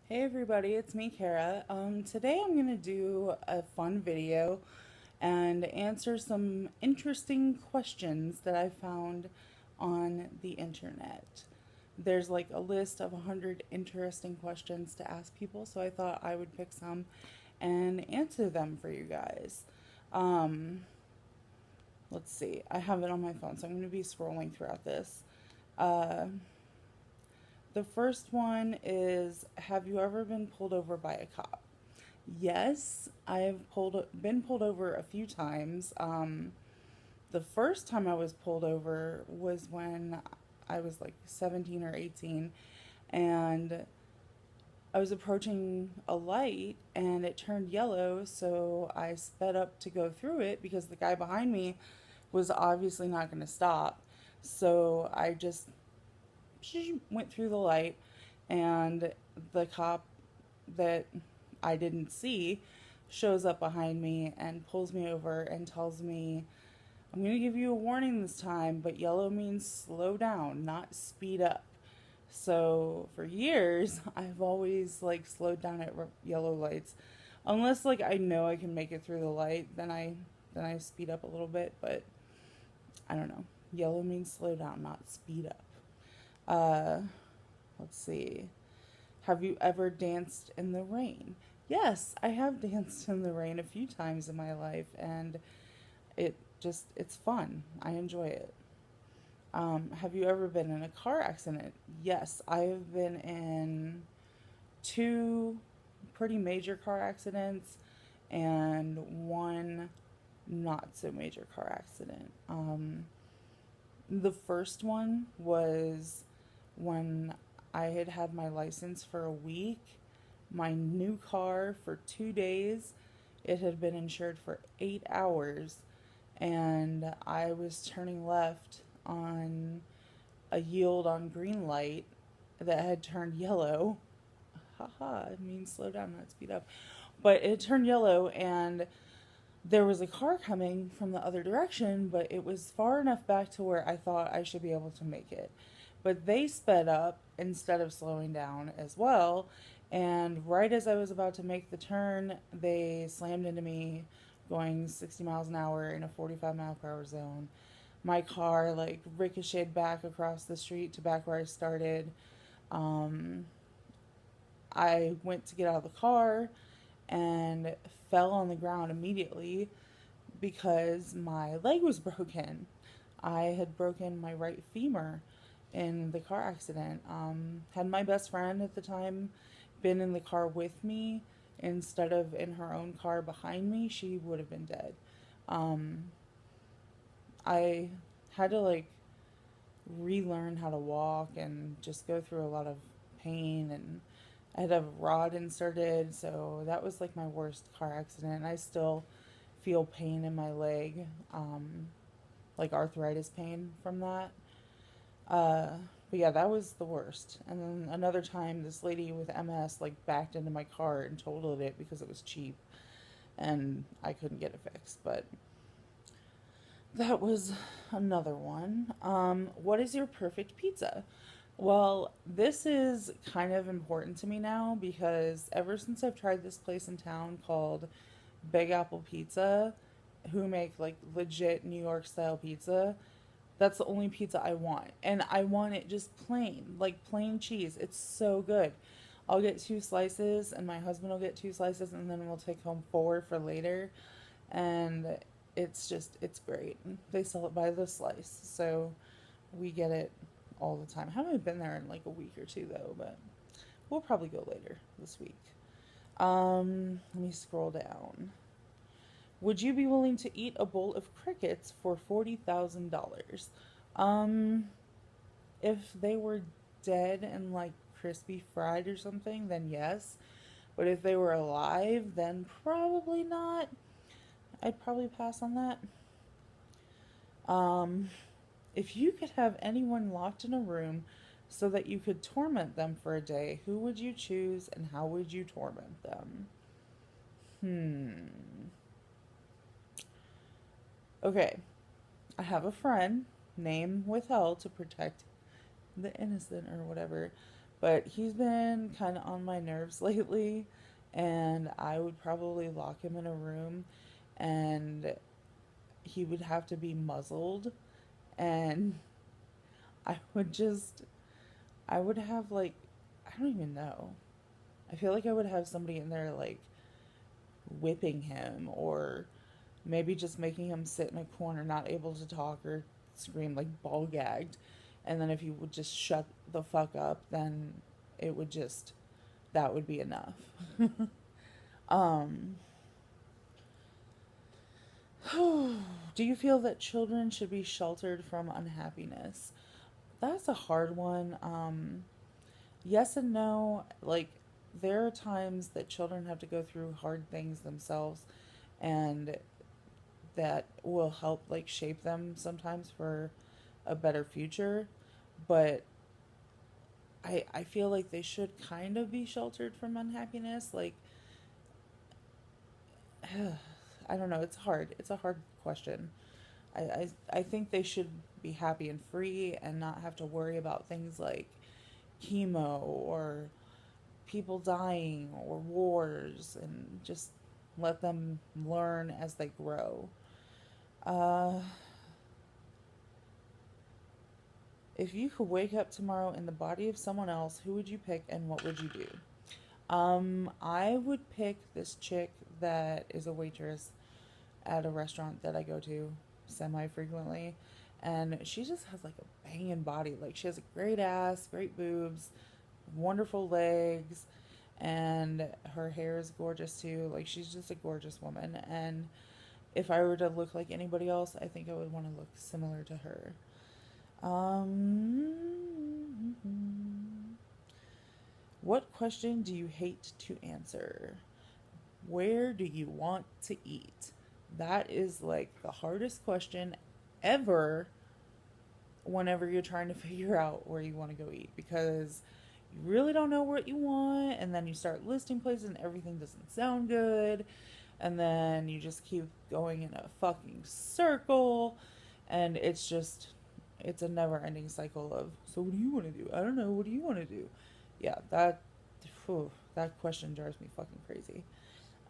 Hey everybody, it's me, Cara. Today I'm going to do a fun video and answer some interesting questions that I found on the internet. There's like a list of 100 interesting questions to ask people, so I thought I would pick some and answer them for you guys. Um, let's see, I have it on my phone, so I'm going to be scrolling throughout this. Uh, the first one is, have you ever been pulled over by a cop? Yes, been pulled over a few times. The first time I was pulled over was when I was like 17 or 18, and I was approaching a light and it turned yellow, so I sped up to go through it because the guy behind me was obviously not going to stop. So I just went through the light, and the cop that I didn't see shows up behind me and pulls me over and tells me, I'm going to give you a warning this time, but yellow means slow down, not speed up. So for years, I've always like slowed down at yellow lights, unless like I know I can make it through the light, then I speed up a little bit. But I don't know. Yellow means slow down, not speed up. Uh, let's see. Have you ever danced in the rain? Yes, I have danced in the rain a few times in my life, and it's fun. I enjoy it. Have you ever been in a car accident? Yes, I have been in two pretty major car accidents and one not so major car accident. The first one was when I had had my license for a week, my new car for 2 days. It had been insured for 8 hours, and I was turning left on a yield on green light that had turned yellow. Haha, it means slow down, not speed up. But it turned yellow, and there was a car coming from the other direction, but it was far enough back to where I thought I should be able to make it. But they sped up instead of slowing down as well. And right as I was about to make the turn, they slammed into me going 60 miles an hour in a 45-mile-per-hour zone. My car like ricocheted back across the street to back where I started. Um, I went to get out of the car and fell on the ground immediately because my leg was broken. I had broken my right femur in the car accident. Had my best friend at the time been in the car with me instead of in her own car behind me, she would have been dead. Um, I had to like relearn how to walk and just go through a lot of pain, and I had a rod inserted, so that was like my worst car accident. I still feel pain in my leg, like arthritis pain from that. Uh, but yeah, that was the worst. And then another time, this lady with MS like backed into my car and totaled it because it was cheap, and I couldn't get it fixed. But that was another one. What is your perfect pizza? Well, this is kind of important to me now because ever since I've tried this place in town called Big Apple Pizza, who make like legit New York style pizza, that's the only pizza I want. And I want it just plain, like plain cheese. It's so good. I'll get two slices, and my husband will get two slices, and then we'll take home four for later. And it's great. They sell it by the slice. So we get it all the time. I haven't been there in like a week or two though, but we'll probably go later this week. Let me scroll down. Would you be willing to eat a bowl of crickets for $40,000? Um, if they were dead and like crispy fried or something, then yes. But if they were alive, then probably not. I'd probably pass on that. Um, if you could have anyone locked in a room so that you could torment them for a day, who would you choose and how would you torment them? Hmm. Okay, I have a friend, name withheld to protect the innocent or whatever, But he's been kind of on my nerves lately, and I would probably lock him in a room and he would have to be muzzled, and I would just, I would have like, I don't even know. I feel like I would have somebody in there like whipping him, or maybe just making him sit in a corner, not able to talk or scream, like ball gagged. And then if he would just shut the fuck up, then it would just, that would be enough. um, do you feel that children should be sheltered from unhappiness? That's a hard one. Yes and no. Like, there are times that children have to go through hard things themselves, and that will help like shape them sometimes for a better future. But I feel like they should kind of be sheltered from unhappiness. Like, I don't know. It's hard. It's a hard question. I think they should be happy and free and not have to worry about things like chemo or people dying or wars, and just let them learn as they grow. Uh, if you could wake up tomorrow in the body of someone else, who would you pick and what would you do? I would pick this chick that is a waitress at a restaurant that I go to semi frequently. And she just has like a banging body. Like, she has a great ass, great boobs, wonderful legs, and her hair is gorgeous too. Like, she's just a gorgeous woman. And if I were to look like anybody else, I think I would want to look similar to her. Um, what question do you hate to answer? Where do you want to eat? That is like the hardest question ever whenever you're trying to figure out where you want to go eat, because you really don't know what you want, and then you start listing places and everything doesn't sound good, and then you just keep going in a fucking circle, and it's a never ending cycle of, so what do you want to do? I don't know, what do you want to do? Yeah, that question drives me fucking crazy.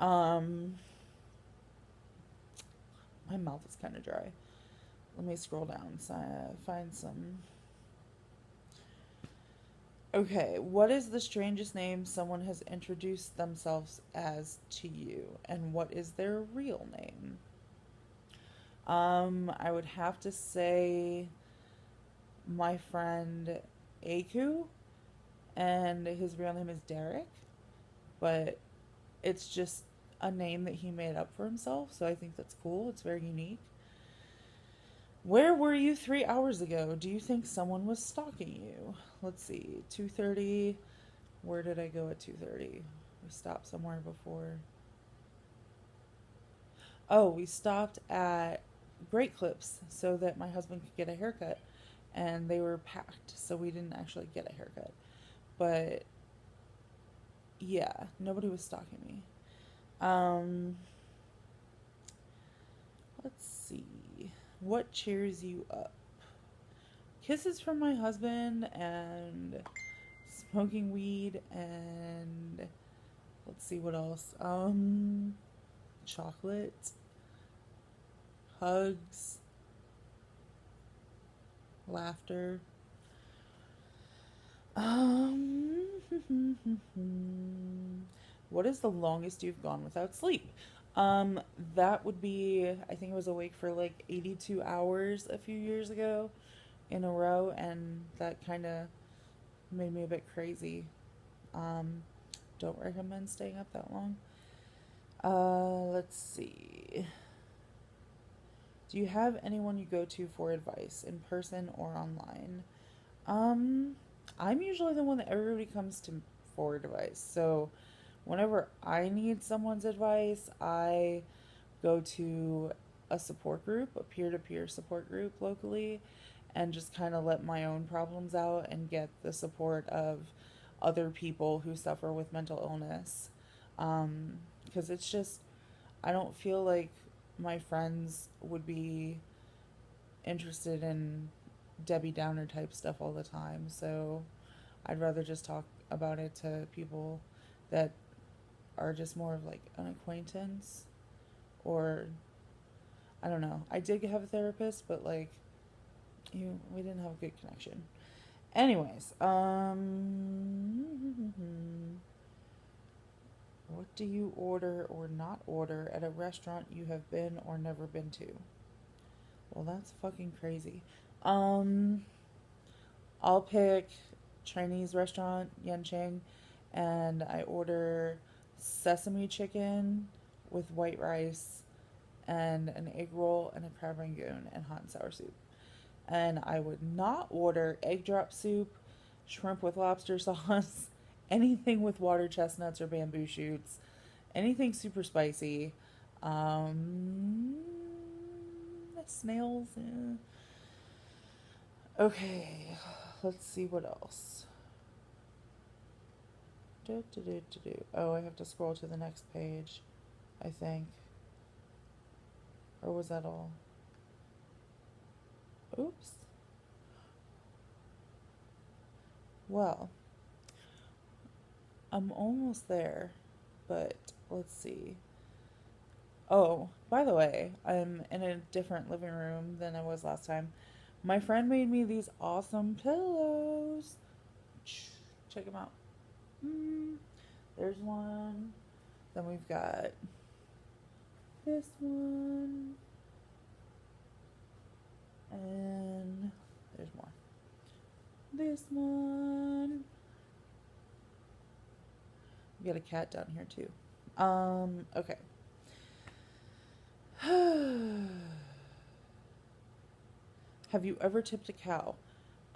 Um, my mouth is kind of dry. Let me scroll down so I find some. Okay, what is the strangest name someone has introduced themselves as to you, and what is their real name? I would have to say my friend Aku, and his real name is Derek, but it's just a name that he made up for himself, so I think that's cool. It's very unique. Where were you 3 hours ago? Do you think someone was stalking you? Let's see. 2:30. Where did I go at 2:30? We stopped somewhere before. Oh, we stopped at Great Clips so that my husband could get a haircut, and they were packed, so we didn't actually get a haircut. But yeah, nobody was stalking me. Um, let's see. What cheers you up? Kisses from my husband, and smoking weed, and let's see what else. Chocolate, hugs, laughter. Um, what is the longest you've gone without sleep? Um, that would be, I think I was awake for like 82 hours a few years ago in a row, and that kind of made me a bit crazy. Um, don't recommend staying up that long. Let's see. Do you have anyone you go to for advice, in person or online? Um, I'm usually the one that everybody comes to for advice. So whenever I need someone's advice, I go to a support group, a peer to peer support group locally, and just kind of let my own problems out and get the support of other people who suffer with mental illness. Because it's just, I don't feel like my friends would be interested in Debbie Downer type stuff all the time. So I'd rather just talk about it to people that are just more of like an acquaintance, or I don't know. I did have a therapist, but like we didn't have a good connection. Anyways, what do you order or not order at a restaurant you have been or never been to? Well, that's fucking crazy. Um, I'll pick Chinese restaurant, Yancheng, and I order sesame chicken with white rice and an egg roll and a crab rangoon and hot and sour soup. And I would not order egg drop soup, shrimp with lobster sauce, anything with water chestnuts or bamboo shoots, anything super spicy. Um, Snails. Okay, let's see what else. Oh, I have to scroll to the next page, I think. Or was that all? Oops. Well, I'm almost there, but let's see. Oh, by the way, I'm in a different living room than I was last time. My friend made me these awesome pillows. Check them out. There's one. Then we've got this one. And there's more. This one. We got a cat down here too. Okay. Have you ever tipped a cow?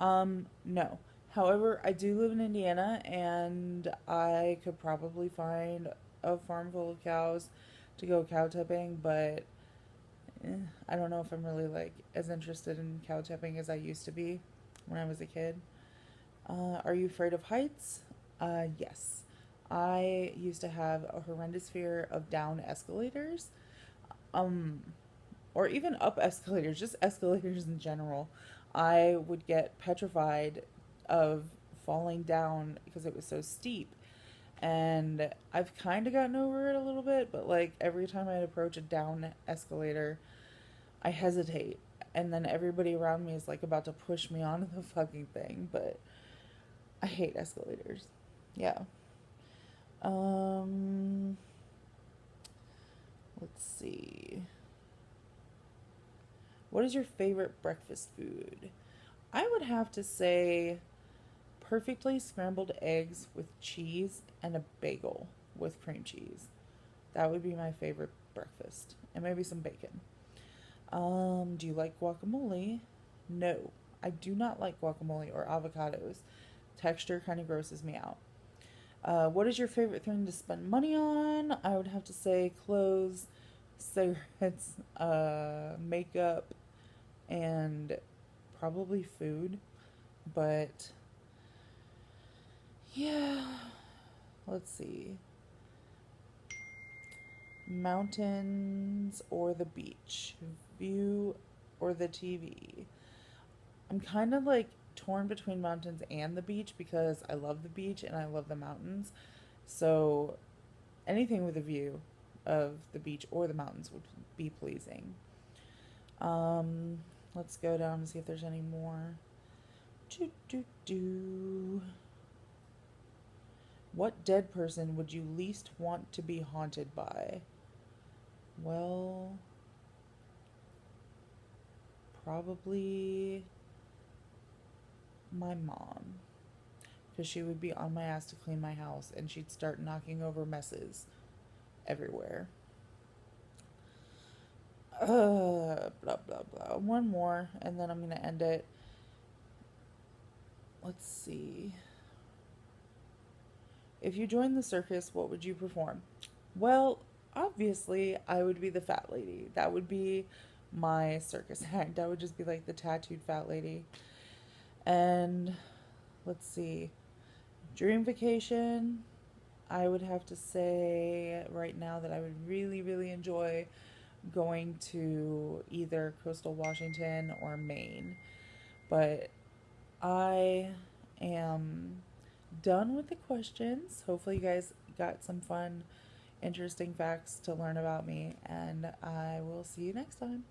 No. However, I do live in Indiana and I could probably find a farm full of cows to go cow tipping, but I don't know if I'm really like as interested in cow tipping as I used to be when I was a kid. Are you afraid of heights? Yes. I used to have a horrendous fear of down escalators. Um, or even up escalators, just escalators in general. I would get petrified of falling down because it was so steep. And I've kind of gotten over it a little bit, but like every time I approach a down escalator, I hesitate. And then everybody around me is like about to push me onto the fucking thing, but I hate escalators. Yeah. Um, let's see. What is your favorite breakfast food? I would have to say perfectly scrambled eggs with cheese and a bagel with cream cheese. That would be my favorite breakfast. And maybe some bacon. Do you like guacamole? No, I do not like guacamole or avocados. Texture kind of grosses me out. What is your favorite thing to spend money on? I would have to say clothes, cigarettes, makeup, and probably food. But yeah, let's see. Mountains or the beach? View or the TV? I'm kind of like torn between mountains and the beach because I love the beach and I love the mountains. So anything with a view of the beach or the mountains would be pleasing. Um, let's go down and see if there's any more. Do, do, do. What dead person would you least want to be haunted by? Well, probably my mom. Because she would be on my ass to clean my house and she'd start knocking over messes everywhere. Blah, blah, blah. One more, and then I'm going to end it. Let's see. If you joined the circus, what would you perform? Well, obviously, I would be the fat lady. That would be my circus act. I would just be like the tattooed fat lady. And let's see. Dream vacation, I would have to say right now that I would really, really enjoy going to either coastal Washington or Maine. But I am done with the questions. Hopefully, you guys got some fun, interesting facts to learn about me, and I will see you next time.